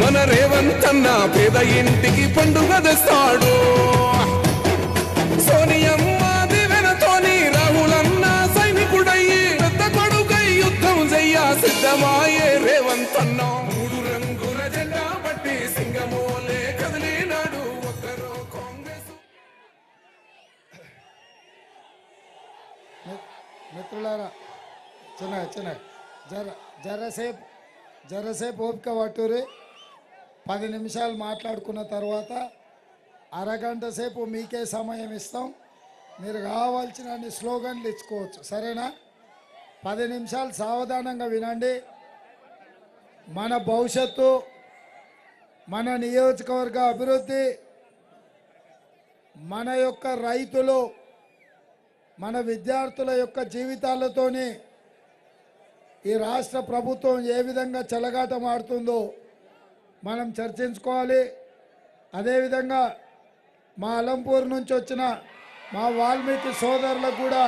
మన రేవంత్ అన్న పేద ఇంటికి పండుగ తెస్తాడు. సోనియమ్మ దివెనతోని రాహులన్న సైనికుడయ్యి పెద్ద కొడుకై యుద్ధం చెయ్య సిద్ధమాయే రేవంత్ అన్న. మూడు రంగుల జెండా బట్టి సింగమోలే కదిలినాడు ఒక్కరో కాంగ్రెస్. మిత్రులారా చిన్న జరసేపు ఓపిక పట్టురి. 10 నిమిషాలు మాట్లాడుకున్న తర్వాత అరగంట సేపు మీకే సమయం ఇస్తాం. మీరు కావాల్సిన అన్ని స్లోగన్లు ఇచ్చుకోవచ్చు, సరేనా? 10 నిమిషాలు సావధానంగా వినండి. మన భవిష్యత్తు, మన నియోజకవర్గ అభివృద్ధి, మన యొక్క రైతులు, మన విద్యార్థుల యొక్క జీవితాలతోని ఈ రాష్ట్ర ప్రభుత్వం ఏ విధంగా చెలగాటమాడుతుందో మనం చర్చించుకోవాలి. అదేవిధంగా మా అలంపూర్ నుంచి వచ్చిన మా వాల్మీకి సోదరులకు కూడా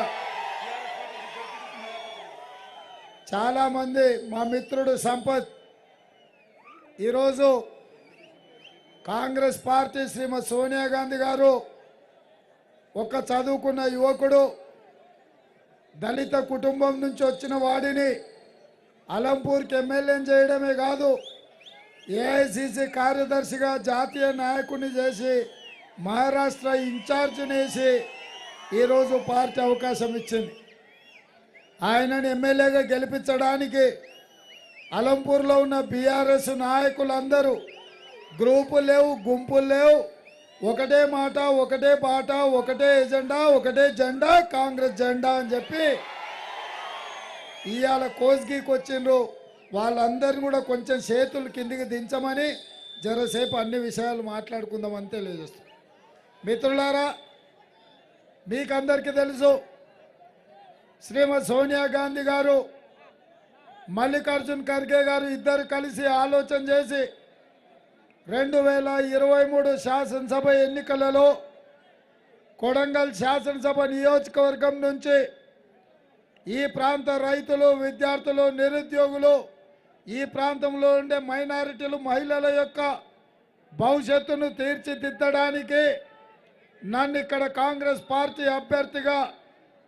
చాలామంది, మా మిత్రుడు సంపత్ ఈరోజు కాంగ్రెస్ పార్టీ శ్రీమతి సోనియా గాంధీ గారు ఒక చదువుకున్న యువకుడు, దళిత కుటుంబం నుంచి వచ్చిన వాడిని అలంపూర్కి ఎమ్మెల్యేని చేయడమే కాదు, ఏఐసిసి కార్యదర్శిగా జాతీయ నాయకుడిని చేసి మహారాష్ట్ర ఇన్ఛార్జిని వేసి ఈరోజు పార్టీ అవకాశం ఇచ్చింది. ఆయనని ఎమ్మెల్యేగా గెలిపించడానికి అలంపూర్లో ఉన్న బీఆర్ఎస్ నాయకులందరూ గ్రూపులు లేవు, గుంపులు లేవు, ఒకటే మాట, ఒకటే పాట, ఒకటే ఎజెండా, ఒకటే జెండా, కాంగ్రెస్ జెండా అని చెప్పి ఇవాళ కోస్గికి వచ్చిండ్రు. వాళ్ళందరినీ కూడా కొంచెం చేతులు కిందికి దించమని జరసేపు అన్ని విషయాలు మాట్లాడుకుందామని తెలియజేస్తాం. మిత్రులారా, మీకందరికీ తెలుసు శ్రీమతి సోనియా గాంధీ గారు, మల్లికార్జున్ ఖర్గే గారు ఇద్దరు కలిసి ఆలోచన చేసి 2023 శాసనసభ ఎన్నికలలో కొడంగల్ శాసనసభ నియోజకవర్గం నుంచి ఈ ప్రాంత రైతులు, విద్యార్థులు, నిరుద్యోగులు, ఈ ప్రాంతంలో ఉండే మైనారిటీలు, మహిళల యొక్క భవిష్యత్తును తీర్చిదిద్దడానికి నన్ను ఇక్కడ కాంగ్రెస్ పార్టీ అభ్యర్థిగా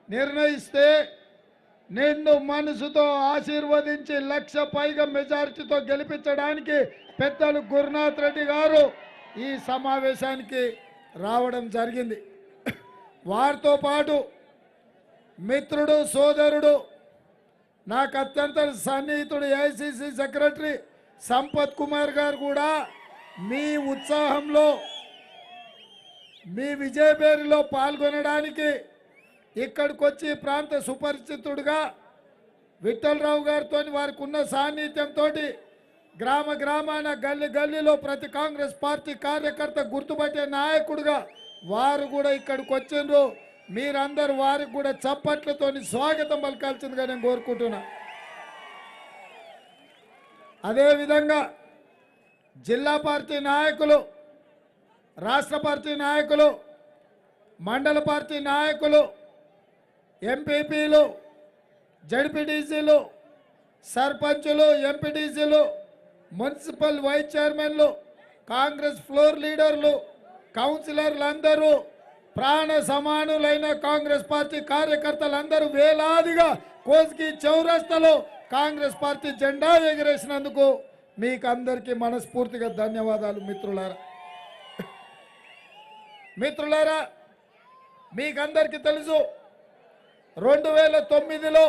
నిర్ణయిస్తే నిన్ను మనసుతో ఆశీర్వదించి 1,00,000 పైగా మెజారిటీతో గెలిపించడానికి పెద్దలు గురునాథ్ రెడ్డి గారు ఈ సమావేశానికి రావడం జరిగింది. వారితో పాటు మిత్రుడు, సోదరుడు, నాకు అత్యంత సన్నిహితుడు ఏఐసిసి సెక్రటరీ సంపత్ కుమార్ గారు కూడా మీ ఉత్సాహంలో, మీ విజయపేరులో పాల్గొనడానికి ఇక్కడికి వచ్చి ప్రాంత సుపరిచితుడుగా విఠలరావు గారితో వారికి ఉన్న సాన్నిధ్యంతో గ్రామ గ్రామాన, గల్లీ గల్లీలో ప్రతి కాంగ్రెస్ పార్టీ కార్యకర్త గుర్తుపట్టే నాయకుడుగా వారు కూడా ఇక్కడికి వచ్చిండ్రు. మీరందరూ వారికి కూడా చప్పట్లతో స్వాగతం పలకాల్సిందిగా నేను కోరుకుంటున్నా. అదేవిధంగా జిల్లా పార్టీ నాయకులు, రాష్ట్ర పార్టీ నాయకులు, మండల పార్టీ నాయకులు, ఎంపీపీలు, జడ్పీటీసీలు, సర్పంచులు, ఎంపీటీసీలు, మున్సిపల్ వైస్ చైర్మన్లు, కాంగ్రెస్ ఫ్లోర్ లీడర్లు, కౌన్సిలర్లు అందరూ, ప్రాణ సమానులైన కాంగ్రెస్ పార్టీ కార్యకర్తలందరూ వేలాదిగా కోస్గి చౌరస్తాలో కాంగ్రెస్ పార్టీ జెండా ఎగరేసినందుకు మీకు అందరికీ మనస్ఫూర్తిగా ధన్యవాదాలు. మిత్రులారా, మీకందరికీ తెలుసు 2009లో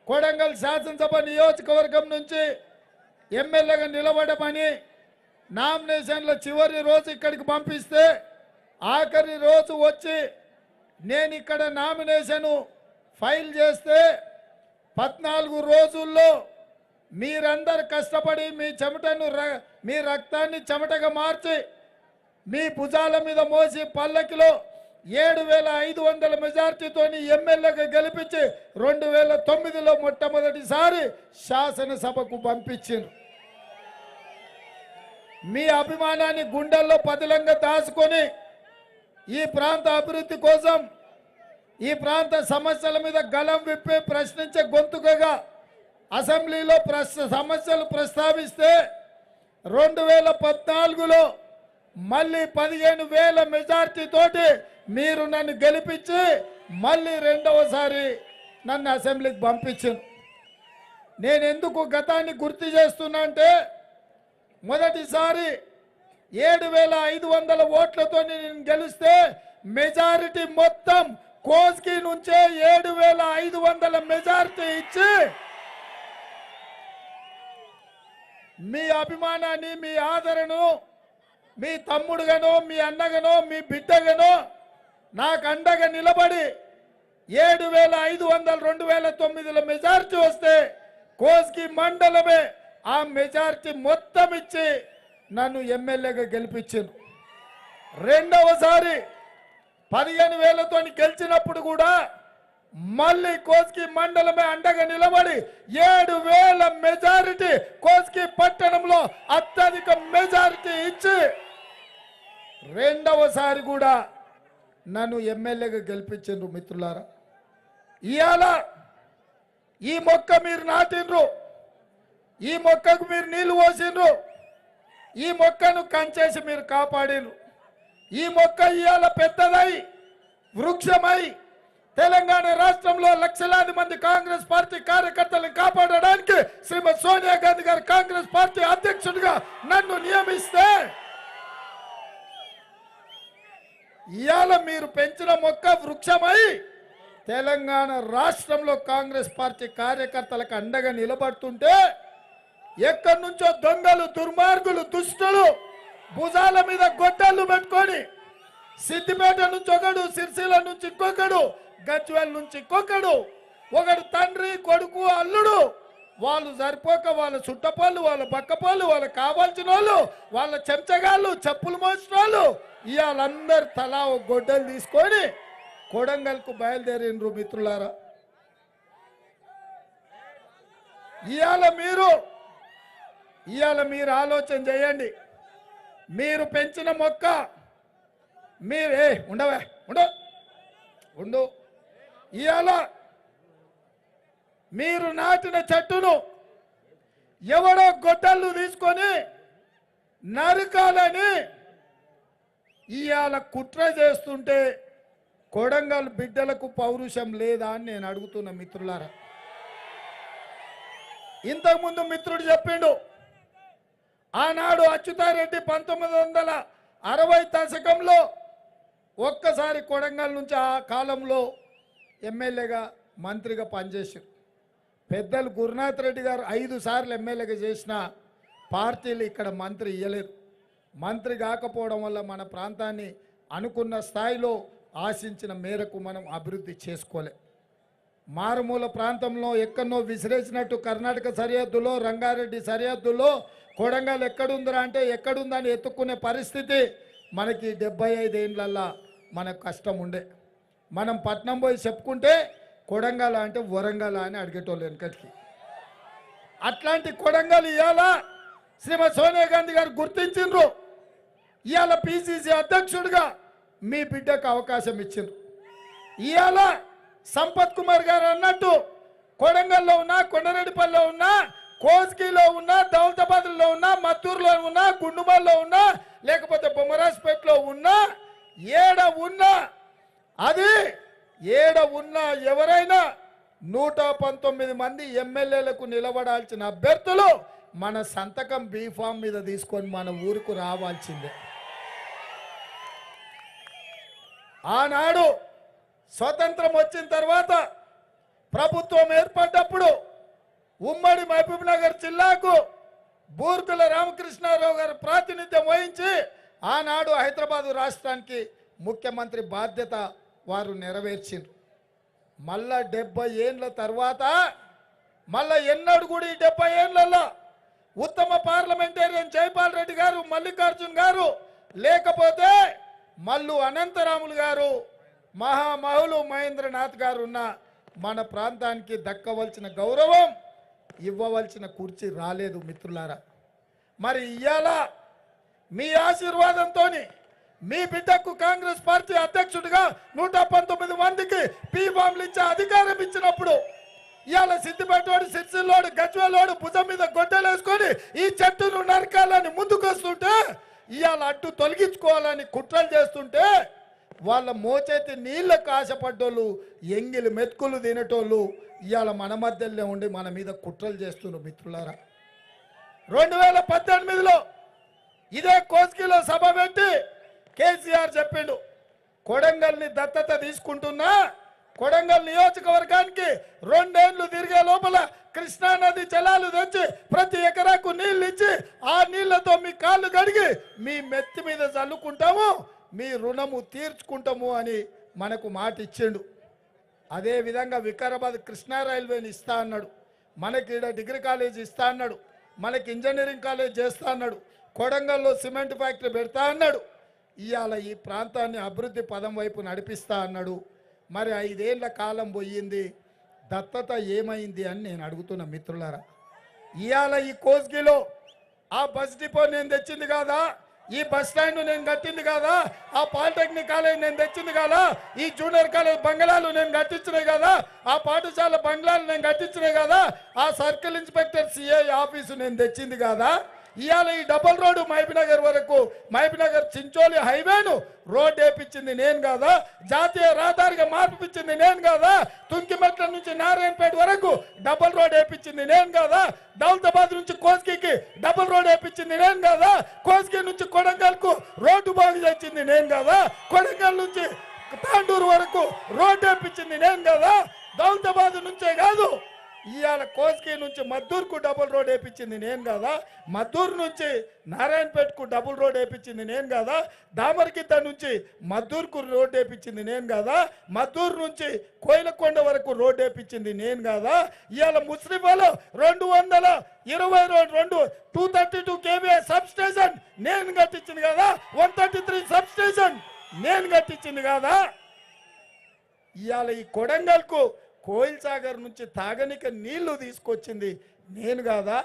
కొడంగల్ శాసనసభ నియోజకవర్గం నుంచి ఎమ్మెల్యేగా నిలబడమని నామినేషన్ల చివరి రోజు ఇక్కడికి పంపిస్తే ఆఖరి రోజు వచ్చి నేను ఇక్కడ నామినేషన్ ఫైల్ చేస్తే 14 రోజుల్లో మీరందరు కష్టపడి మీ చెమటను, మీ రక్తాన్ని చెమటగా మార్చి మీ భుజాల మీద మోసి పల్లకిలో 7,500 మెజార్టీతోని ఎమ్మెల్యేగా గెలిపించి 2009లో మొట్టమొదటిసారి శాసనసభకు పంపించారు. మీ అభిమానాన్ని గుండెల్లో పదిలంగా దాచుకొని ఈ ప్రాంత అభివృద్ధి కోసం, ఈ ప్రాంత సమస్యల మీద గలం విప్పి ప్రశ్నించే గొంతుకగా అసెంబ్లీలో సమస్యలు ప్రస్తావిస్తే 2014లో మళ్ళీ 15,000 మెజార్టీ తోటి మీరు నన్ను గెలిపించి మళ్ళీ రెండవసారి నన్ను అసెంబ్లీకి పంపించారు. నేను ఎందుకు గతాన్ని గుర్తు చేస్తున్నా అంటే మొదటిసారి 7,500 ఓట్లతో నేను గెలిస్తే మెజారిటీ మొత్తం కోస్గి నుంచే 7,500 మెజారిటీ ఇచ్చి మీ అభిమానాన్ని మీ ఆదరణను మీ తమ్ముడుగానో మీ అన్నగానో మీ బిడ్డగానో నాకు అండగా నిలబడి 7,500 2009లో మెజారిటీ వస్తే కోస్గి మండలమే ఆ మెజారిటీ మొత్తం ఇచ్చి నన్ను ఎమ్మెల్యేగా గెలిపించారు. రెండవసారి 15,000తో గెలిచినప్పుడు కూడా మళ్ళీ కోస్గి మండలమే అండగా నిలబడి 7,000 మెజారిటీ కోస్గి పట్టణంలో అత్యధిక మెజారిటీ ఇచ్చి రెండవసారి కూడా నన్ను ఎమ్మెల్యేగా గెలిపించారు. మిత్రులారా, ఇవాళ ఈ మొక్క మీరు నాటిండ్రు, ఈ మొక్కకు మీరు నీళ్లు పోసిండ్రు, ఈ మొక్కను కంచేసి మీరు కాపాడినరు. ఈ మొక్క ఇవాళ పెద్దదై వృక్షమై తెలంగాణ రాష్ట్రంలో లక్షలాది మంది కాంగ్రెస్ పార్టీ కార్యకర్తలను కాపాడడానికి శ్రీమతి సోనియా గాంధీ గారు కాంగ్రెస్ పార్టీ అధ్యక్షుడిగా నన్ను నియమిస్తే ఇవాళ మీరు పెంచిన మొక్క వృక్షమై తెలంగాణ రాష్ట్రంలో కాంగ్రెస్ పార్టీ కార్యకర్తలకు అండగా నిలబడుతుంటే ఎక్కడి నుంచో దొంగలు దుర్మార్గులు దుష్టులు భుజాల మీద గొడ్డళ్ళు పెట్టుకొని సిద్దిపేట నుంచి ఒకడు, సిరిసిల్ల నుంచి ఇంకొకడు, గజ్వేల్ నుంచి ఇంకొకడు, ఒకడు తండ్రి కొడుకు అల్లుడు, వాళ్ళు సరిపోక వాళ్ళ చుట్టపళ్ళు వాళ్ళ బక్కపళ్ళు వాళ్ళ కావాల్సిన వాళ్ళు వాళ్ళ చెంచగాళ్ళు చెప్పులు మోసిన వాళ్ళు ఇవాళందరూ తలా ఒక గొడ్డలు తీసుకొని కొడంగల్కు బయలుదేరిండ్రు. మిత్రులారా, ఇవాళ మీరు ఆలోచన చేయండి. మీరు పెంచిన మొక్క మీరే ఉండవే ఉండు ఇవాళ మీరు నాటిన చెట్టును ఎవడో గొడ్డళ్ళు తీసుకొని నరకాలని ఇవాళ కుట్ర చేస్తుంటే కొడంగల్ బిడ్డలకు పౌరుషం లేదా అని నేను అడుగుతున్నా. మిత్రులారా, ఇంతకుముందు మిత్రుడు చెప్పిండు, ఆనాడు అచ్యుతారెడ్డి 1960 దశకంలో ఒక్కసారి కొడంగల్ నుంచి ఆ కాలంలో ఎమ్మెల్యేగా మంత్రిగా పనిచేశారు. పెద్దలు గురునాథ్ రెడ్డి గారు 5 సార్లు ఎమ్మెల్యేగా చేసిన పార్టీలు ఇక్కడ మంత్రి ఇయ్యలేదు. మంత్రి కాకపోవడం వల్ల మన ప్రాంతాన్ని అనుకున్న స్థాయిలో ఆశించిన మేరకు మనం అభివృద్ధి చేసుకోలే. మారుమూల ప్రాంతంలో ఎక్కడో విసిరేసినట్టు కర్ణాటక సరిహద్దులో రంగారెడ్డి సరిహద్దులో కొడంగల్ ఎక్కడుందిరా అంటే ఎక్కడుందని ఎత్తుక్కునే పరిస్థితి మనకి 75 ఏళ్ళల్లో మనకు కష్టం ఉండే. మనం పట్నం పోయి చెప్పుకుంటే కొడంగల్ అంటే వరంగల్ అని అడిగేటోళ్ళు వెనకటికి. అట్లాంటి కొడంగల్ ఇవాళ శ్రీమతి సోనియా గాంధీ గారు గుర్తించిండ్రు. ఇవాళ పిసిసి అధ్యక్షుడిగా మీ బిడ్డకు అవకాశం ఇచ్చిండ్రు. ఇవాళ సంపత్ కుమార్ గారు అన్నట్టు కొడంగల్లో ఉన్నా, కొండరెడ్డిపల్లిలో ఉన్నా, కోస్గిలో ఉన్నా, దౌలతాబాద్లో ఉన్నా, మత్తూరులో ఉన్నా, గుండుమల్లో ఉన్నా, లేకపోతే బొమ్మరాజ్పేటలో ఉన్నా, ఏడ ఉన్నా ఎవరైనా 119 మంది ఎమ్మెల్యేలకు నిలబడాల్సిన అభ్యర్థులు మన సంతకం బీఫామ్ మీద తీసుకొని మన ఊరుకు రావాల్సిందే. ఆనాడు స్వతంత్రం వచ్చిన తర్వాత ప్రభుత్వం ఏర్పడ్డప్పుడు ఉమ్మడి మహబూబ్ నగర్ జిల్లాకు బూర్గుల రామకృష్ణారావు గారు ప్రాతినిధ్యం వహించి ఆనాడు హైదరాబాదు రాష్ట్రానికి ముఖ్యమంత్రి బాధ్యత వారు నెరవేర్చిండ్రు. మళ్ళా 70 ఏళ్ళ తర్వాత మళ్ళా ఎన్నడూ కూడా ఈ 70 ఏళ్ళల్లో ఉత్తమ పార్లమెంటేరియన్ జైపాల్ రెడ్డి గారు, మల్లికార్జున్ గారు, లేకపోతే మల్లు అనంతరాములు గారు, మహామహులు మహేంద్రనాథ్ గారు ఉన్న మన ప్రాంతానికి దక్కవలసిన గౌరవం, ఇవ్వవలసిన కుర్చీ రాలేదు. మిత్రులారా, మరి ఇవాళ మీ ఆశీర్వాదంతో మీ బిడ్డకు కాంగ్రెస్ పార్టీ అధ్యక్షుడిగా 119 మందికి పీఫామ్లు ఇచ్చే అధికారం ఇచ్చినప్పుడు ఇవాళ సిద్దిపేటోడు సిరిసిల్లోడు గజ్వేలోడు భుజం మీద గొడ్డలు వేసుకొని ఈ చెట్టును నరకాలని ముందుకు వస్తుంటే ఇవాళ అడ్డు తొలగించుకోవాలని కుట్రలు చేస్తుంటే వాళ్ళ మోచేతి నీళ్ళకు ఆశపడ్డోళ్ళు ఎంగిలి మెతుకులు తినేటోళ్ళు ఇవాళ మన మధ్యలో ఉండి మన మీద కుట్రలు చేస్తున్నారు మిత్రులారా. 2018లో ఇదే కోస్గిలో సభ పెట్టి కేసీఆర్ చెప్పిండు, కొడంగల్ని దత్తత తీసుకుంటున్నా, కొడంగల్ నియోజకవర్గానికి 2 ఏళ్ళు తిరిగే లోపల కృష్ణానది జలాలు తెచ్చి ప్రతి ఎకరాకు నీళ్ళు ఇచ్చి ఆ నీళ్లతో మీ కాళ్ళు కడిగి మీ మెత్తి మీద చల్లుకుంటాము, మీ రుణము తీర్చుకుంటాము అని మనకు మాట ఇచ్చిండు. అదేవిధంగా వికారాబాద్ కృష్ణా రైల్వేని ఇస్తా అన్నాడు, మనకి ఈడ డిగ్రీ కాలేజ్ ఇస్తా అన్నాడు, మనకి ఇంజనీరింగ్ కాలేజ్ చేస్తా అన్నాడు, కొడంగల్లో సిమెంట్ ఫ్యాక్టరీ పెడతా అన్నాడు. ఇవాళ ఈ ప్రాంతాన్ని అభివృద్ధి పదం వైపు నడిపిస్తా అన్నాడు. మరి 5 ఏళ్ల కాలం పోయింది, దత్తత ఏమైంది అని నేను అడుగుతున్నా మిత్రులారా. ఇవాళ ఈ కోస్గిలో ఆ బస్ డిపో నేను తెచ్చింది కాదా, ఈ బస్ స్టాండ్ నేను కట్టింది కాదా, ఆ పాలిటెక్నిక్ కాలేజ్ నేను తెచ్చింది కాదా, ఈ జూనియర్ కాలేజ్ బంగ్లాలు నేను కట్టించినాయి కదా, ఆ పాఠశాల బంగ్లాలు నేను కట్టించినాయి కదా, ఆ సర్కిల్ ఇన్స్పెక్టర్ సిఐ ఆఫీసు నేను తెచ్చింది కాదా, ఇవాళ ఈ డబల్ రోడ్డు మహబూబ్నగర్ వరకు మహబూబ్నగర్ చించోలి హైవేను రోడ్ వేపించింది నేను కాదా, జాతీయ రహదారిగా మార్పిచ్చింది నేను కాదా, తుంకిమెట్ల నుంచి నారాయణపేట వరకు డబల్ రోడ్ వేపించింది నేను కాదా, దౌలతాబాద్ నుంచి కోస్గికి డబల్ రోడ్ వేపించింది నేను కాదా, కోస్గి నుంచి కొడంగల్కు రోడ్డు బాగు చేసింది నేను కాదా, కొడంగల్ నుంచి తాండూరు వరకు రోడ్డు వేపించింది నేను కాదా, దౌలతాబాద్ నుంచే కాదు ఇవాళ కోస్గి నుంచి మద్దూర్కు డబుల్ రోడ్ వేయించింది నేను కదా, మద్దూరు నుంచి నారాయణపేటకు డబుల్ రోడ్ వేయించింది నేను కదా, దామరగిద్ద నుంచి మద్దూర్కు రోడ్ వేయించింది నేను కదా, మద్దూరు నుంచి కోయిలకొండ వరకు రోడ్ వేయించింది నేను కదా, ఇవాళ ముస్లింలో 232 kVA సబ్ స్టేషన్ నేను కట్టించింది కదా, 133 సబ్ స్టేషన్ నేను కట్టించింది కదా. ఇవాళ ఈ కొడంగల్కు కోయిల్ సాగర్ నుంచి తాగనిక నీళ్లు తీసుకొచ్చింది నేను కాదా.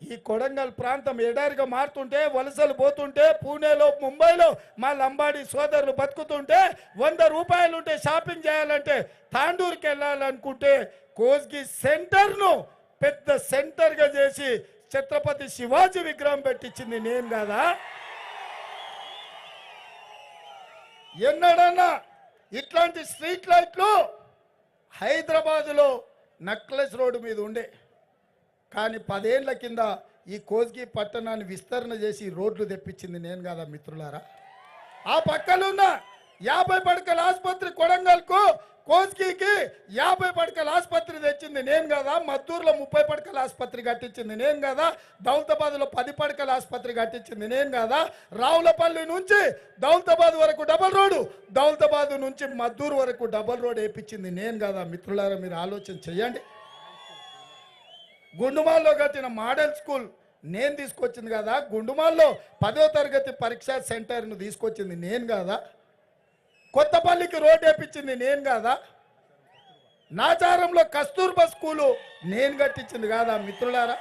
ఈ కొడంగల్ ప్రాంతం ఎడారిగా మారుతుంటే, వలసలు పోతుంటే, పూణేలో ముంబైలో మా లంబాడి సోదరులు బతుకుతుంటే 100 రూపాయలు ఉంటే షాపింగ్ చేయాలంటే తాండూరుకి వెళ్ళాలనుకుంటే కోస్గి సెంటర్ను పెద్ద సెంటర్గా చేసి ఛత్రపతి శివాజీ విగ్రహం పెట్టించింది నేను కాదా. ఎన్నడన్నా ఇట్లాంటి స్ట్రీట్ లైట్లు హైదరాబాదులో నక్లెస్ రోడ్డు మీద ఉండే, కానీ 10 ఏళ్ల కింద ఈ కోస్గి పట్టణాన్ని విస్తరణ చేసి రోడ్లు తెప్పించింది నేను కదా మిత్రులారా. ఆ పక్కనున్న 50 పడకల ఆసుపత్రి కొడంగల్కు కోస్గికి 50 పడకల ఆసుపత్రి తెచ్చింది నేను కదా, మద్దూరులో 30 పడకల ఆసుపత్రి కట్టించింది నేను కదా, దౌలతాబాద్లో 10 పడకల ఆసుపత్రి కట్టించింది నేను కదా, రావులపల్లి నుంచి దౌలతాబాద్ వరకు డబల్ రోడ్డు, దౌలతాబాద్ నుంచి మద్దూరు వరకు డబల్ రోడ్ వేయించింది నేను కదా మిత్రులారా. మీరు ఆలోచన చెయ్యండి. గుండుమాల్లో కట్టిన మోడల్ స్కూల్ నేను తీసుకొచ్చింది కదా, గుండుమాల్లో 10వ తరగతి పరీక్షా సెంటర్ను తీసుకొచ్చింది నేను కదా, కొత్తపల్లికి రోడ్ వేపించింది నేను కాదా, నాచారంలో కస్తూర్బా స్కూలు నేను కట్టించింది కాదా మిత్రులారా.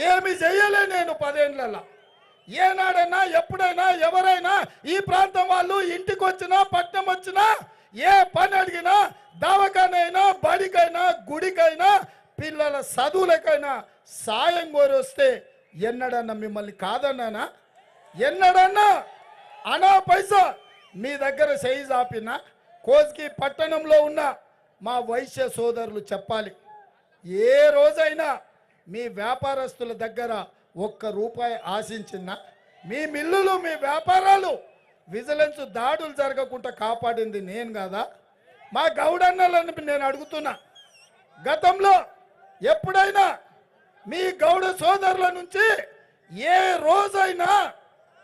ఏమి చెయ్యలే నేను 10 ఏళ్ళ. ఏనాడైనా ఎప్పుడైనా ఎవరైనా ఈ ప్రాంతం వాళ్ళు ఇంటికి వచ్చినా పట్టణం వచ్చినా ఏ పని అడిగినా దవాఖానైనా బడికైనా గుడికైనా పిల్లల చదువులకైనా సాయం కోరి వస్తే ఎన్నడన్నా మిమ్మల్ని కాదన్నానా, ఎన్నడన్నా అనా పైసా మీ దగ్గర సైజ్ ఆపిన కోస్గి పట్టణంలో ఉన్న మా వైశ్య సోదరులు చెప్పాలి, ఏ రోజైనా మీ వ్యాపారస్తుల దగ్గర 1 రూపాయి ఆశించినా, మీ మిల్లులు మీ వ్యాపారాలు విజిలెన్స్ దాడులు జరగకుండా కాపాడింది నేను కదా. మా గౌడన్నలను నేను అడుగుతున్నా, గతంలో ఎప్పుడైనా మీ గౌడ సోదరుల నుంచి ఏ రోజైనా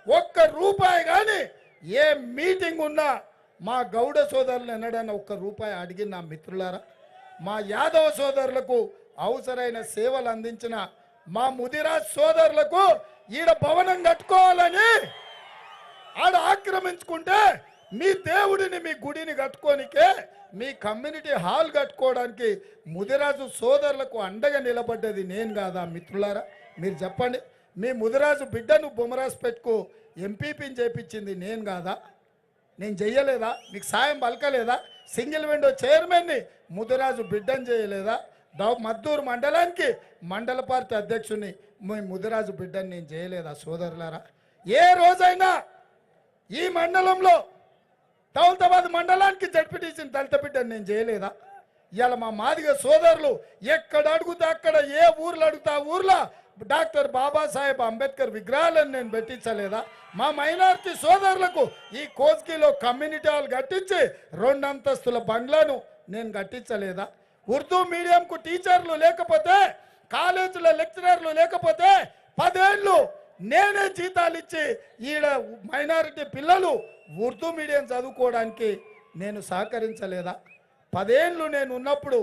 1 రూపాయి కానీ ఏ మీటింగ్ ఉన్నా మా గౌడ సోదరులు ఎన్నడన్నా 1 రూపాయి అడిగిన మిత్రులారా. మా యాదవ సోదరులకు అవసరమైన సేవలు అందించిన మా ముదిరాజ్ సోదరులకు ఈడ భవనం కట్టుకోవాలని ఆడ ఆక్రమించుకుంటే మీ దేవుడిని మీ గుడిని కట్టుకోనికే మీ కమ్యూనిటీ హాల్ కట్టుకోవడానికి ముదిరాజు సోదరులకు అండగా నిలబడ్డది నేను కాదా మిత్రులారా. మీరు చెప్పండి, మీ ముదిరాజు బిడ్డను బొమ్మరాజుపేటకు ఎంపీపీని చేపించింది నేను కాదా, నేను చెయ్యలేదా, మీకు సాయం పలకలేదా, సింగిల్ విండో చైర్మన్ని ముదిరాజు బిడ్డను చేయలేదా? మద్దూరు మండలానికి మండల పార్టీ అధ్యక్షుడిని ముదిరాజు బిడ్డని నేను చేయలేదా సోదరులారా? ఏ రోజైనా ఈ మండలంలో దౌలతాబాద్ మండలానికి జడ్పీటీసీని దళిత బిడ్డని నేను చేయలేదా? ఇవాళ మా మాదిగ సోదరులు ఎక్కడ అడుగుతా అక్కడ, ఏ ఊర్లో అడుగుతా ఊర్లో డాక్టర్ బాబాసాహెబ్ అంబేద్కర్ విగ్రహాలను నేను పెట్టించలేదా? మా మైనారిటీ సోదరులకు ఈ కోస్గిలో కమ్యూనిటీ హాల్ కట్టించి 2 అంతస్తుల బంగ్లాను నేను కట్టించలేదా? ఉర్దూ మీడియంకు టీచర్లు లేకపోతే, కాలేజీలో లెక్చరర్లు లేకపోతే 10 ఏళ్ళు నేనే జీతాలు ఇచ్చి ఈడ మైనారిటీ పిల్లలు ఉర్దూ మీడియం చదువుకోవడానికి నేను సహకరించలేదా? 10 ఏళ్ళు నేను ఉన్నప్పుడు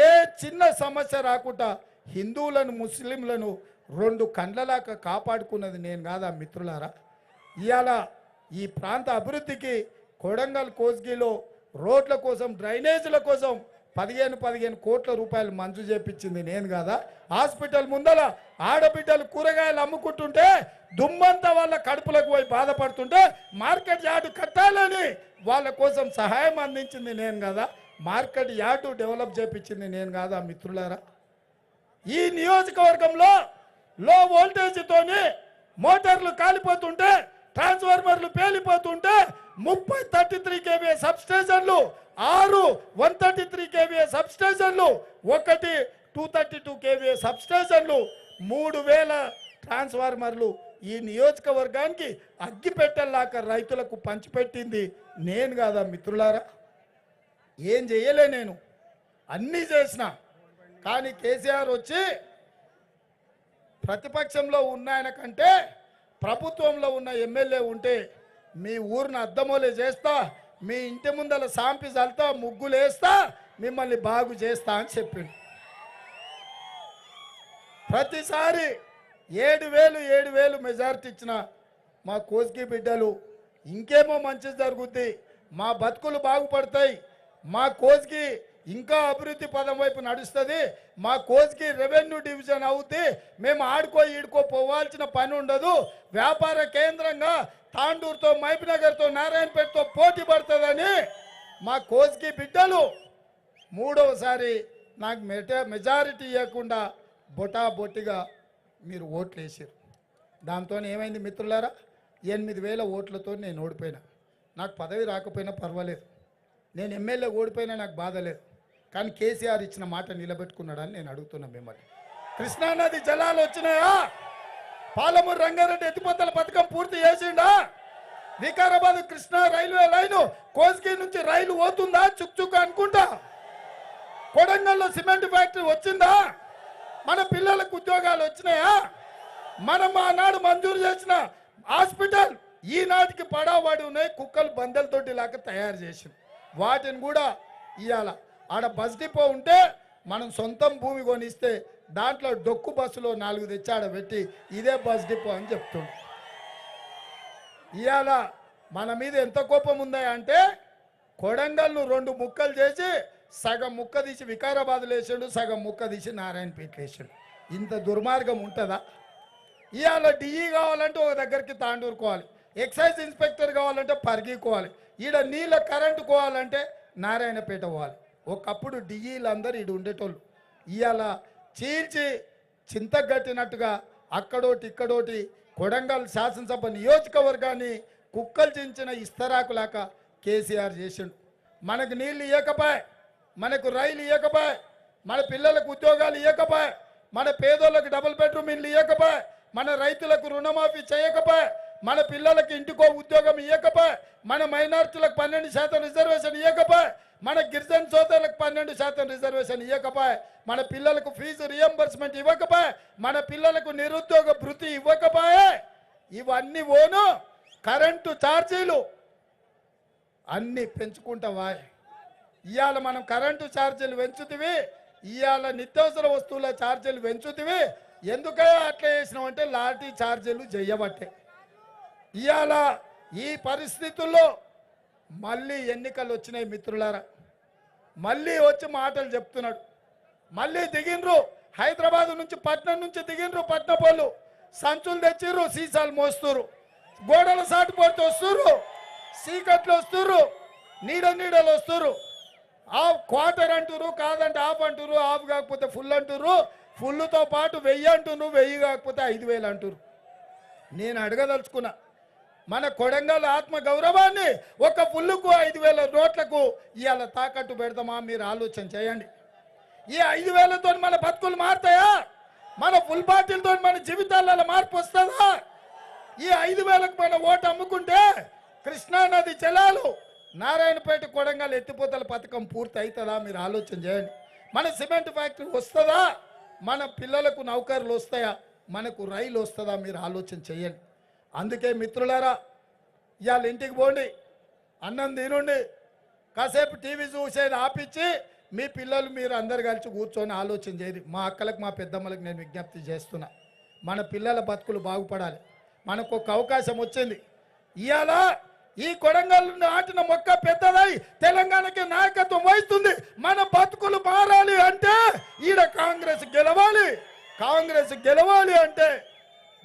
ఏ చిన్న సమస్య రాకుండా హిందువులను ముస్లింలను 2 కండ్లలాగా కాపాడుకున్నది నేను కాదా మిత్రులారా? ఇవాళ ఈ ప్రాంత అభివృద్ధికి కొడంగల్ కోస్గిలో రోడ్ల కోసం, డ్రైనేజీల కోసం 15 కోట్ల రూపాయలు మంజూరు చేపించింది నేను కాదా? హాస్పిటల్ ముందల ఆడబిడ్డలు కూరగాయలు అమ్ముకుంటుంటే దుమ్మంతా వాళ్ళ కడుపులకు పోయి బాధపడుతుంటే మార్కెట్ యార్డు కట్టాలని వాళ్ళ కోసం సహాయం అందించింది నేను కాదా? మార్కెట్ యార్డు డెవలప్ చేపించింది నేను కాదా మిత్రులారా? ఈ నియోజకవర్గంలో లో వోల్టేజ్తోని మోటార్లు కాలిపోతుంటే, ట్రాన్స్ఫార్మర్లు పేలిపోతుంటే 33 kVA సబ్ స్టేషన్లు, 6 133 kVA సబ్ స్టేషన్లు, 1 232 kVA సబ్ స్టేషన్లు, 3000 ట్రాన్స్ఫార్మర్లు ఈ నియోజకవర్గానికి అగ్గిపెట్టెల్లాక రైతులకు పంచిపెట్టింది నేను కాదా మిత్రులారా? ఏం చేయలే నేను, అన్నీ చేసిన. కానీ కేసీఆర్ వచ్చి ప్రతిపక్షంలో ఉన్న ఆయన కంటే ప్రభుత్వంలో ఉన్న ఎమ్మెల్యే ఉంటే మీ ఊరిని అద్దమోలే చేస్తా, మీ ఇంటి ముందల సాంపి చల్తా, ముగ్గులు వేస్తా, మిమ్మల్ని బాగు చేస్తా అని చెప్పిండు. ప్రతిసారి 7,000 మెజారిటీ ఇచ్చిన మా కోస్గి బిడ్డలు ఇంకేమో మంచి జరుగుద్ది, మా బతుకులు బాగుపడతాయి, మా కోస్గి ఇంకా అభివృద్ధి పదం వైపు నడుస్తుంది, మా కోస్గి రెవెన్యూ డివిజన్ అవుద్ది, మేము ఆడుకో ఈడుకో పోవాల్సిన పని ఉండదు, వ్యాపార కేంద్రంగా తాండూరుతో, మైపునగర్తో, నారాయణపేటతో పోటీ పడుతుందని మా కోస్గి బిడ్డలు 3వసారి నాకు మెజారిటీ ఇవ్వకుండా బొటాబొట్టిగా మీరు ఓట్లు వేసారు. దాంతో ఏమైంది మిత్రులారా? 8,000 ఓట్లతో నేను ఓడిపోయినా. నాకు పదవి రాకపోయినా పర్వాలేదు, నేను ఎమ్మెల్యే ఓడిపోయినా నాకు బాధ లేదు. కానీ కేసీఆర్ ఇచ్చిన మాట నిలబెట్టుకున్నాడని నేను అడుగుతున్నా మిమ్మల్ని. కృష్ణానది జలాలు వచ్చినాయా? పాలమూరు రంగారెడ్డి ఎత్తిపోతల పథకం పూర్తి చేసిండా? వికారాబాద్ కృష్ణా రైల్వే లైను కోస్గి నుంచి రైలు పోతుందా చుక్ అనుకుంటా? కొడంగల్లో సిమెంట్ ఫ్యాక్టరీ వచ్చిందా? మన పిల్లలకు ఉద్యోగాలు వచ్చినాయా? మనం ఆనాడు మంజూరు చేసిన హాస్పిటల్ ఈనాటికి పడావాడి ఉన్నాయి, కుక్కలు బందెలతోటి లాగా తయారు చేసింది. వాటిని కూడా ఇవాళ ఆడ బస్ డిపో ఉంటే మనం సొంతం భూమి కొనిస్తే దాంట్లో డొక్కు బస్సులో 4 తెచ్చి ఆడ పెట్టి ఇదే బస్ డిపో అని చెప్తుండు. ఇవాళ మన మీద ఎంత కోపం ఉందా అంటే కొడంగల్ను 2 ముక్కలు చేసి సగం ముక్క తీసి వికారాబాద్లో వేసాడు, సగం ముక్క తీసి నారాయణపేటలో వేసాడు. ఇంత దుర్మార్గం ఉంటుందా? ఇవాళ డిఈ కావాలంటే ఒక దగ్గరికి తాండూరుకోవాలి, ఎక్సైజ్ ఇన్స్పెక్టర్ కావాలంటే పరిగీకోవాలి, ఈడ నీళ్ళ కరెంటు కోవాలంటే నారాయణపేట పోవాలి. ఒకప్పుడు డిఈలందరూ ఈడు ఉండేటోళ్ళు. ఇవాళ చీల్చి చింతగట్టినట్టుగా అక్కడోటి ఇక్కడోటి కొడంగల్ శాసనసభ నియోజకవర్గాన్ని కుక్కలు చించిన ఇస్తరాకులాక కేసీఆర్ చేసిండు. మనకు నీళ్ళు ఇవ్వకపోయే, మనకు రైలు ఇవ్వకపోయే, మన పిల్లలకు ఉద్యోగాలు ఇవ్వకపోయే, మన పేదోళ్ళకు డబుల్ బెడ్రూమ్ ఇల్లు ఇవ్వకపోయే, మన రైతులకు రుణమాఫీ చేయకపోయే, మన పిల్లలకి ఇంటికో ఉద్యోగం ఇవ్వకపోయే, మన మైనార్టీలకు 12% రిజర్వేషన్ ఇవ్వకపోయే, మన గిరిజన సోదరులకు 12% రిజర్వేషన్ ఇవ్వకపోయే, మన పిల్లలకు ఫీజు రియంబర్స్మెంట్ ఇవ్వకపోయే, మన పిల్లలకు నిరుద్యోగ భృతి ఇవ్వకపోయే, ఇవన్నీ ఓను కరెంటు ఛార్జీలు అన్నీ పెంచుకుంటావా? ఇవాళ మనం కరెంటు ఛార్జీలు పెంచుతివి, ఇవాళ నిత్యావసర వస్తువుల ఛార్జీలు పెంచుతివి. ఎందుకో అట్లా చేసినామంటే లాఠీ ఛార్జీలు చేయబట్టే. ఇవాళ ఈ పరిస్థితుల్లో మళ్ళీ ఎన్నికలు వచ్చినాయి మిత్రులారా, మళ్ళీ వచ్చి మాటలు చెప్తున్నాడు. మళ్ళీ దిగినరు హైదరాబాద్ నుంచి, పట్నం నుంచి దిగినరు పట్నపోళ్ళు, సంచులు తెచ్చిర్రు, సీసాలు మోస్తురు, గోడల సాటుపోతే వస్తుర్రు, సీకట్లు వస్తుర్రు, నీడలు వస్తుర్రు. హాఫ్ క్వార్టర్ అంటురు, కాదంటే హాఫ్ అంటురు, హాఫ్ కాకపోతే ఫుల్ అంటురు, ఫుల్తో పాటు 1000 అంటురు, 1000 కాకపోతే 5000 అంటురు. నేను అడగదలుచుకున్నా, మన కొడంగల్ ఆత్మ గౌరవాన్ని ఒక ఫుల్లుకు 5000 నోట్లకు ఇవాళ తాకట్టు పెడతామా? మీరు ఆలోచన చేయండి. ఈ 5000తో మన బతుకులు మారుతాయా? మన ఫుల్ బాటిల్తో మన జీవితాలలో మార్పు వస్తుందా? ఈ 5000కు మన ఓటు అమ్ముకుంటే కృష్ణానది జలాలు నారాయణపేట కొడంగల్ ఎత్తిపోతల పథకం పూర్తి అవుతుందా? మీరు ఆలోచన చేయండి. మన సిమెంట్ ఫ్యాక్టరీ వస్తుందా? మన పిల్లలకు నౌకర్లు వస్తాయా? మనకు రైలు వస్తుందా? మీరు ఆలోచన చేయండి. అందుకే మిత్రులారా, ఇవాళ ఇంటికి పోండి, అన్నం తినండి, కాసేపు టీవీ చూసేది ఆపించి మీ పిల్లలు మీరు అందరు కలిసి కూర్చొని ఆలోచన చేయండి. మా అక్కలకు మా పెద్దమ్మలకు నేను విజ్ఞప్తి చేస్తున్నా, మన పిల్లల బతుకులు బాగుపడాలి. మనకు ఒక అవకాశం వచ్చింది. ఇవాళ ఈ కొడంగల్ నాటిన మొక్క పెద్దదై తెలంగాణకి నాయకత్వం వహిస్తుంది. మన బతుకులు మారాలి అంటే ఈడ కాంగ్రెస్ గెలవాలి. కాంగ్రెస్ గెలవాలి అంటే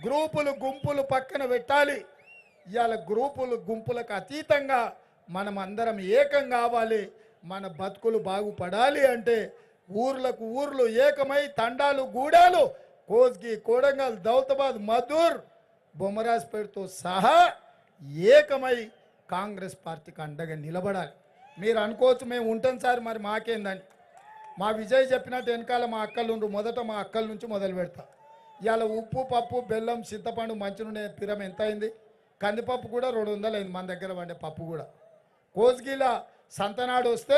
గ్రూపులు గుంపులు పక్కన పెట్టాలి. ఇవాళ గ్రూపులు గుంపులకు అతీతంగా మనం అందరం ఏకం కావాలి. మన బతుకులు బాగుపడాలి అంటే ఊర్లకు ఊర్లు ఏకమై తండాలు గూడాలు కోస్గి కొడంగల్ దౌలతాబాద్ మధుర్ బొమ్మరాజ్పేటతో సహా ఏకమై కాంగ్రెస్ పార్టీకి అండగా నిలబడాలి. మీరు అనుకోవచ్చు మేము ఉంటాం సార్, మరి మాకేందని. మా విజయ్ చెప్పినట్టు వెనకాల మా అక్కలు ఉండు, మొదట మా అక్కల నుంచి మొదలు పెడతా. ఇవాళ ఉప్పు పప్పు బెల్లం చింతపండు మంచినూనె పిరం ఎంత అయింది? కందిపప్పు కూడా 200 అయింది మన దగ్గర వండే పప్పు కూడా. కోస్గిలా సంతనాడు వస్తే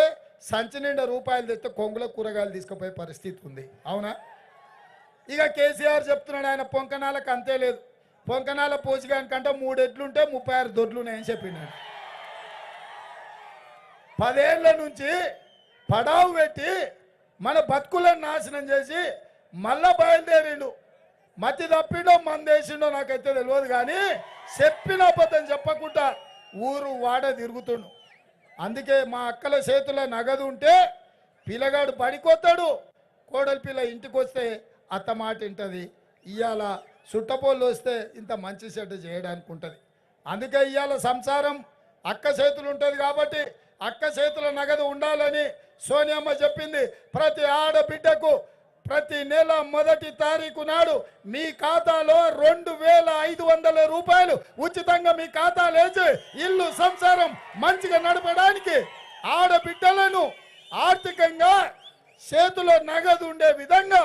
సంచి నిండా రూపాయలు తెస్తే కొంగుల కూరగాయలు తీసుకుపోయే పరిస్థితి ఉంది, అవునా? ఇక కేసీఆర్ చెప్తున్నాడు, ఆయన పొంకనాలకు అంతే లేదు. పొంకనాల పోసిగానికంటే 3 ఎడ్లుంటే 36 దొడ్లున్నాయని చెప్పినాడు. 10 ఏళ్ల నుంచి పడావు పెట్టి మన బతుకులను నాశనం చేసి మళ్ళా బయలుదేరిండు. మతి తప్పిండో మందేసిండో నాకైతే తెలియదు, కానీ చెప్పిన అబద్ధం చెప్పకుండా ఊరు వాడ తిరుగుతుండు. అందుకే మా అక్కల చేతుల నగదు ఉంటే పిల్లగాడు బడికొస్తాడు, కోడలి పిల్ల ఇంటికి వస్తే అత్త మాట వింటుంది. ఇవాళ చుట్టపోళ్ళు వస్తే ఇంత మంచి చెడ్డ చేయడానికి ఉంటుంది. అందుకే ఇవాళ సంసారం అక్క చేతులు ఉంటుంది కాబట్టి అక్క చేతుల నగదు ఉండాలని సోనియమ్మ చెప్పింది. ప్రతి ఆడబిడ్డకు ప్రతి నెల 1వ తారీఖు నాడు మీ ఖాతాలో 2500 రూపాయలు ఉచితంగా మీ ఖాతాలో వేసి ఇల్లు సంసారం మంచిగా నడపడానికి ఆడబిడ్డలను ఆర్థికంగా చేతిలో నగదు ఉండే విధంగా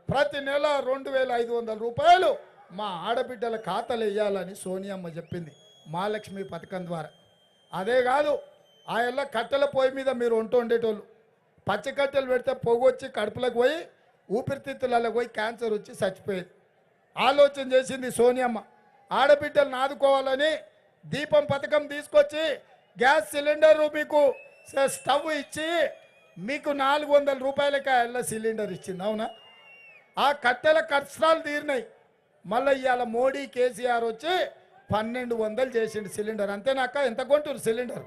ప్రతి నెల 2500 రూపాయలు మా ఆడబిడ్డల ఖాతాలు వేయాలని సోనియమ్మ చెప్పింది మహాలక్ష్మి పథకం ద్వారా. అదే కాదు, ఆ ఎల్ల కట్టెల పొయ్యి మీద మీరు వండేటోళ్ళు పచ్చి కట్టెలు పెడితే పొగొచ్చి కడుపులకు పోయి ఊపిరితిత్తులలో పోయి క్యాన్సర్ వచ్చి చచ్చిపోయేది. ఆలోచన చేసింది సోనియమ్మ. ఆడబిడ్డలను ఆదుకోవాలని దీపం పథకం తీసుకొచ్చి గ్యాస్ సిలిండరు మీకు స్టవ్ ఇచ్చి మీకు 400 రూపాయలకి ఆ ఎల్ల సిలిండర్ ఇచ్చింది, అవునా? ఆ కట్టెల కష్టాలు తీరినాయి. మళ్ళీ ఇవాళ మోడీ కేసీఆర్ వచ్చి 1200 చేసిండు సిలిండర్. అంతేనాక? ఎంత కొంటారు సిలిండర్?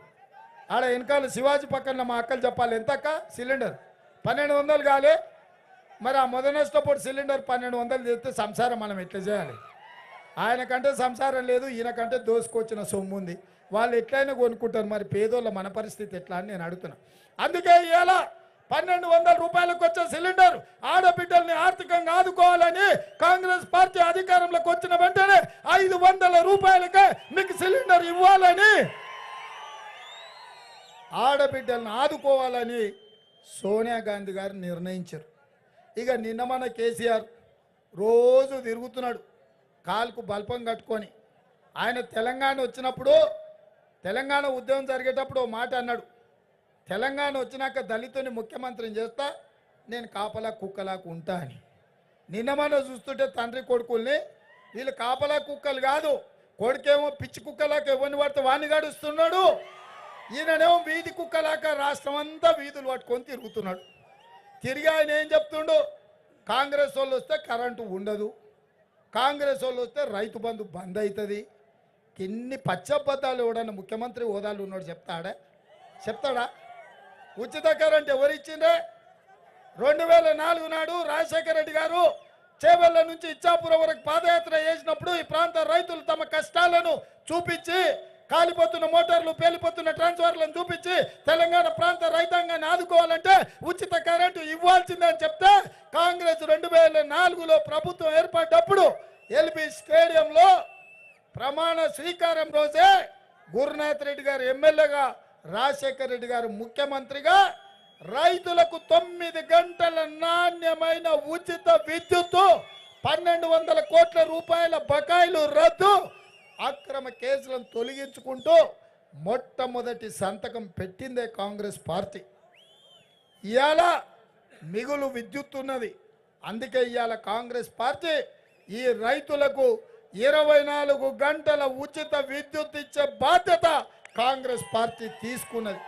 ఆడ వెనకాల శివాజీ పక్కన మా అక్కలు చెప్పాలి, ఎంతక్క సిలిండర్? 1200 కాలే. మరి ఆ మొదనష్టపోటు సిలిండర్ 1200 చేస్తే సంసారం మనం ఎట్లా చేయాలి? ఆయనకంటే సంసారం లేదు, ఈయనకంటే దోసుకొచ్చిన సొమ్ము ఉంది. వాళ్ళు ఎట్లయినా కొనుక్కుంటారు. మరి పేదోళ్ళ మన పరిస్థితి ఎట్లా అని నేను అడుగుతున్నా. అందుకే ఇవాళ 1200 రూపాయలకు వచ్చే సిలిండర్ ఆడబిడ్డల్ని ఆర్థికంగా ఆదుకోవాలని కాంగ్రెస్ పార్టీ అధికారంలోకి వచ్చిన వెంటనే 500 రూపాయలకే మీకు సిలిండర్ ఇవ్వాలని, ఆడబిడ్డలను ఆదుకోవాలని సోనియా గాంధీ గారు నిర్ణయించారు. ఇక నిన్న మన కేసీఆర్ రోజు తిరుగుతున్నాడు కాలుకు బల్పం కట్టుకొని. ఆయన తెలంగాణ వచ్చినప్పుడు, తెలంగాణ ఉద్యమం జరిగేటప్పుడు ఓ మాట అన్నాడు, తెలంగాణ వచ్చినాక దళితుని ముఖ్యమంత్రిని చేస్తా, నేను కాపలా కుక్కలాకు ఉంటా అని. నిన్న మనం చూస్తుంటే తండ్రి కొడుకుల్ని వీళ్ళు కాపలా కుక్కలు కాదు, కొడుకేమో పిచ్చి కుక్కలాక ఎవరిని పడితే వాణ్ణి గడుస్తున్నాడు, ఈయననేమో వీధి కుక్కలాక రాష్ట్రం అంతా వీధులు పట్టుకొని తిరుగుతున్నాడు. తిరిగి ఆయన ఏం చెప్తుండు, కాంగ్రెస్ వాళ్ళు వస్తే కరెంటు ఉండదు, కాంగ్రెస్ వాళ్ళు వస్తే రైతు బంధు బంద్ అవుతుంది. ఎన్ని పచ్చబద్దాలు ఎవడన్నా ముఖ్యమంత్రి హోదాలు ఉన్నాడు చెప్తాడా? ఉచిత కరెంట్ ఎవరు ఇచ్చిండే? 2004 నాడు రాజశేఖర రెడ్డి గారు చేవెళ్ళ నుంచి ఇచ్చాపురం వరకు పాదయాత్ర చేసినప్పుడు ఈ ప్రాంత రైతులు తమ కష్టాలను చూపించి కాలిపోతున్న మోటార్లు పేలిపోతున్న ట్రాన్స్ఫార్మర్లను చూపించి తెలంగాణ ప్రాంత రైతాంగాన్ని ఆదుకోవాలంటే ఉచిత కరెంటు ఇవ్వాల్సిందని చెప్తే కాంగ్రెస్ 2004లో ప్రభుత్వం ఏర్పడ్డప్పుడు ఎల్బీ స్టేడియంలో ప్రమాణ స్వీకారం రోజే గురునాథ్ రెడ్డి గారు ఎమ్మెల్యేగా, రాజశేఖర్ రెడ్డి గారు ముఖ్యమంత్రిగా రైతులకు 9 గంటల నాణ్యమైన ఉచిత విద్యుత్తు, 1200 కోట్ల రూపాయల బకాయిలు రద్దు, అక్రమ కేసులను తొలగించుకుంటూ మొట్టమొదటి సంతకం పెట్టిందే కాంగ్రెస్ పార్టీ. ఇవాళ మిగులు విద్యుత్ ఉన్నది. అందుకే ఇవాళ కాంగ్రెస్ పార్టీ ఈ రైతులకు 24 గంటల ఉచిత విద్యుత్ ఇచ్చే బాధ్యత కాంగ్రెస్ పార్టీ తీసుకున్నది.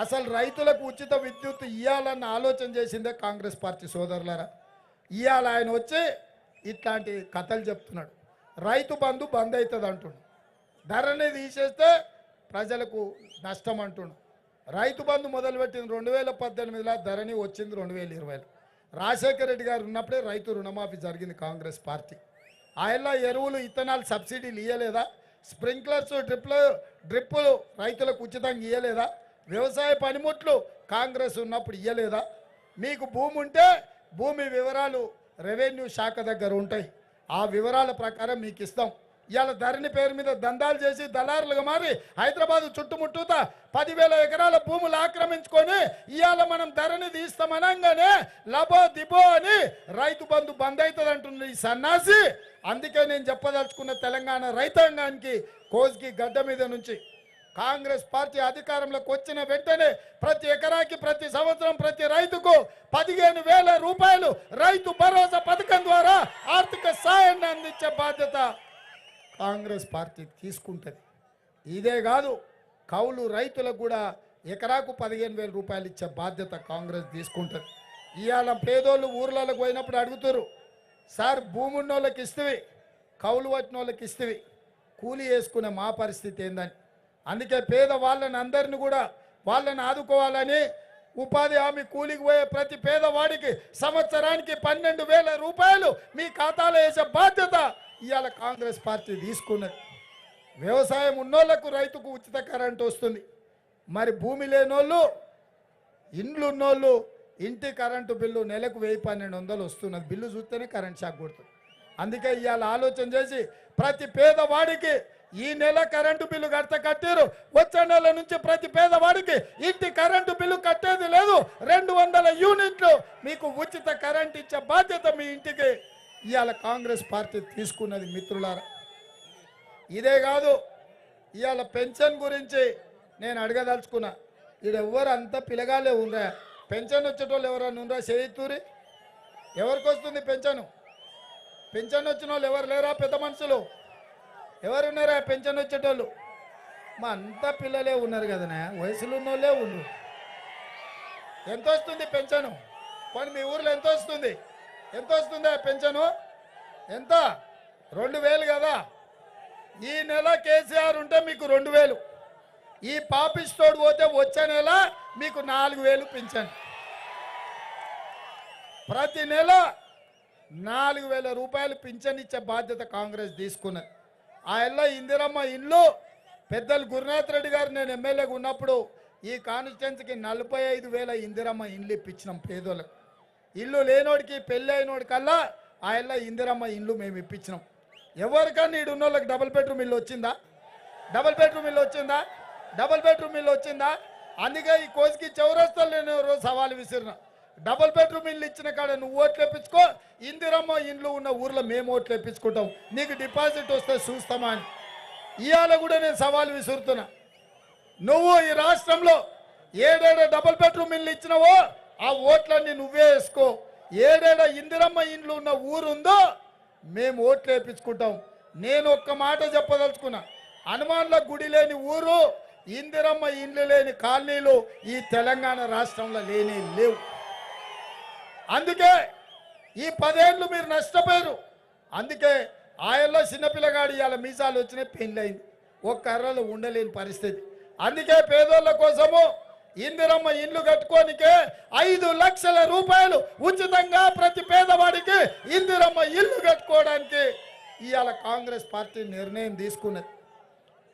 అసలు రైతులకు ఉచిత విద్యుత్ ఇవ్వాలన్న ఆలోచన చేసిందే కాంగ్రెస్ పార్టీ సోదరులారా. ఇవాళ ఆయన వచ్చి ఇట్లాంటి కథలు చెప్తున్నాడు. రైతు బంధు బంద్ అవుతుంది అంటుండు, ధరని తీసేస్తే ప్రజలకు నష్టం అంటుండు. రైతు బంధు మొదలుపెట్టింది 2018లో, ధరని వచ్చింది 2020లో. రాజశేఖర రెడ్డి గారు ఉన్నప్పుడే రైతు రుణమాఫీ జరిగింది కాంగ్రెస్ పార్టీ. ఆయన ఎరువులు ఇత్తనాలు సబ్సిడీలు ఇవ్వలేదా? స్ప్రింక్లర్స్ డ్రిప్పులు రైతులకు ఉచితంగా ఇవ్వలేదా? వ్యవసాయ పనిముట్లు కాంగ్రెస్ ఉన్నప్పుడు ఇవ్వలేదా? మీకు భూమి ఉంటే భూమి వివరాలు రెవెన్యూ శాఖ దగ్గర ఉంటాయి, ఆ వివరాల ప్రకారం మీకు ఇస్తాం. ఇవాళ ధరణి పేరు మీద దందాలు చేసి దళారులుగా మారి హైదరాబాద్ చుట్టుముట్టుతా 10,000 ఎకరాల భూములు ఆక్రమించుకొని ఇవాళ మనం ధరణి తీస్తామనగానే లబో దిబో అని రైతు బంధు బంద్ అవుతుంది అంటున్న ఈ సన్నాసి. అందుకే నేను చెప్పదలుచుకున్న తెలంగాణ రైతాంగానికి కోజ్కి గడ్డ మీద నుంచి కాంగ్రెస్ పార్టీ అధికారంలోకి వచ్చిన వెంటనే ప్రతి ఎకరాకి ప్రతి సంవత్సరం ప్రతి రైతుకు 15,000 రూపాయలు రైతు భరోసా పథకం ద్వారా ఆర్థిక సాయాన్ని అందించే బాధ్యత కాంగ్రెస్ పార్టీ తీసుకుంటుంది. ఇదే కాదు, కౌలు రైతులకు కూడా ఎకరాకు 15,000 రూపాయలు ఇచ్చే బాధ్యత కాంగ్రెస్ తీసుకుంటుంది. ఇవాళ పేదోళ్ళు ఊర్లలోకి పోయినప్పుడు అడుగుతారు, సార్ భూమి ఉన్న వాళ్ళకి ఇస్తవి, కౌలు పట్టిన వాళ్ళకి ఇస్తవి, కూలి వేసుకునే మా పరిస్థితి ఏందని. అందుకే పేద వాళ్ళని అందరిని కూడా వాళ్ళని ఆదుకోవాలని ఉపాధి హామీ కూలికి పోయే ప్రతి పేదవాడికి సంవత్సరానికి 12,000 రూపాయలు మీ ఖాతాలో వేసే బాధ్యత ఇవాళ కాంగ్రెస్ పార్టీ తీసుకున్నది. వ్యవసాయం ఉన్నోళ్లకు రైతుకు ఉచిత కరెంటు వస్తుంది. మరి భూమి లేనోళ్ళు, ఇండ్లు ఉన్నోళ్ళు ఇంటి కరెంటు బిల్లు నెలకు 1,000-1,200 వస్తున్నది. బిల్లు చూస్తేనే కరెంట్ షాక్ కొడుతుంది. అందుకే ఇవాళ ఆలోచన చేసి ప్రతి పేదవాడికి ఈ నెల కరెంటు బిల్లు కట్టారు, వచ్చే నెల నుంచి ప్రతి పేదవాడికి ఇంటి కరెంటు బిల్లు కట్టేది లేదు. 200 యూనిట్లు మీకు ఉచిత కరెంట్ ఇచ్చే బాధ్యత మీ ఇంటికి ఇవాళ కాంగ్రెస్ పార్టీ తీసుకున్నది. మిత్రులారా, ఇదే కాదు, ఇవాళ పెన్షన్ గురించి నేను అడగదలుచుకున్నా. ఈడెవ్వరు అంతా పిలగాలే ఉందా? పెన్షన్ వచ్చేటోళ్ళు ఎవరన్నా ఉందా? చేయితూరి ఎవరికి వస్తుంది పెన్షన్? పెన్షన్ వచ్చిన వాళ్ళు ఎవరు లేరా? పెద్ద మనుషులు ఎవరున్నారా పెన్షన్ వచ్చేటోళ్ళు? మా అంతా పిల్లలే ఉన్నారు కదనా, వయసులో ఉన్నోళ్ళే ఉన్నారు. ఎంత వస్తుంది పెన్షను? పోనీ మీ ఊర్లో ఎంత వస్తుంది? ఎంత వస్తుందా పెన్షను? ఎంత? 2,000 కదా. ఈ నెల కేసీఆర్ ఉంటే మీకు 2,000, ఈ పాపిస్తోడు పోతే వచ్చే నెల మీకు 4,000 పెన్షన్. ప్రతి నెల 4,000 రూపాయలు పింఛన్ ఇచ్చే బాధ్యత కాంగ్రెస్ తీసుకున్నది. ఆ ఇందిరమ్మ ఇండ్లు పెద్దలు గురునాథ్ రెడ్డి గారు నేను ఎమ్మెల్యేగా ఉన్నప్పుడు ఈ కాన్స్టిట్యున్సీకి 45,000 ఇందిరమ్మ ఇండ్లు ఇప్పించినాం పేదోళ్ళకు. ఇల్లు లేనోడికి పెళ్ళి అయినోడికల్లా ఆ ఇందిరమ్మ ఇండ్లు మేము ఇప్పించినాం. ఎవరికన్నా ఈడు ఉన్న వాళ్ళకి డబుల్ బెడ్రూమ్ ఇల్లు వచ్చిందా? డబుల్ బెడ్రూమ్ ఇల్లు వచ్చిందా? డబుల్ బెడ్రూమ్ ఇల్లు వచ్చిందా? అందుకే ఈ కోసికి చౌరస్తాలు నేను రోజు సవాలు విసిరిన, డబుల్ బెడ్రూమ్ ఇల్లు ఇచ్చిన కాడ నువ్వు ఓట్లు వేయించుకో, ఇందిరమ్మ ఇండ్లు ఉన్న ఊర్లో మేము ఓట్లు వేయించుకుంటాం, నీకు డిపాజిట్ వస్తే చూస్తామా అని ఇవాళ కూడా నేను సవాలు విసురుతున్నా. నువ్వు ఈ రాష్ట్రంలో ఏడేడ డబుల్ బెడ్రూమ్ ఇల్లు ఇచ్చినావో ఆ ఓట్లన్నీ నువ్వే వేసుకో. ఏడేడ ఇందిరమ్మ ఇండ్లు ఉన్న ఊరుందో మేము ఓట్లు వేయించుకుంటాం. నేను ఒక్క మాట చెప్పదలుచుకున్నా, హనుమాన్ల గుడి లేని ఊరు, ఇందిరమ్మ ఇండ్లు లేని కాలనీలు ఈ తెలంగాణ రాష్ట్రంలో లేనే లేవు. అందుకే ఈ 10 ఏళ్ళు మీరు నష్టపోయారు. అందుకే ఆయల్లో చిన్నపిల్లగాడు ఇవాళ మీసాలు వచ్చినాయి, పెళ్ళయింది, ఒక్క అర్రలో ఉండలేని పరిస్థితి. అందుకే పేదోళ్ళ కోసము ఇందిరమ్మ ఇండ్లు కట్టుకోనికే 5 లక్షల రూపాయలు ఉచితంగా ప్రతి పేదవాడికి ఇందిరమ్మ ఇల్లు కట్టుకోవడానికి ఇవాళ కాంగ్రెస్ పార్టీ నిర్ణయం తీసుకున్నది.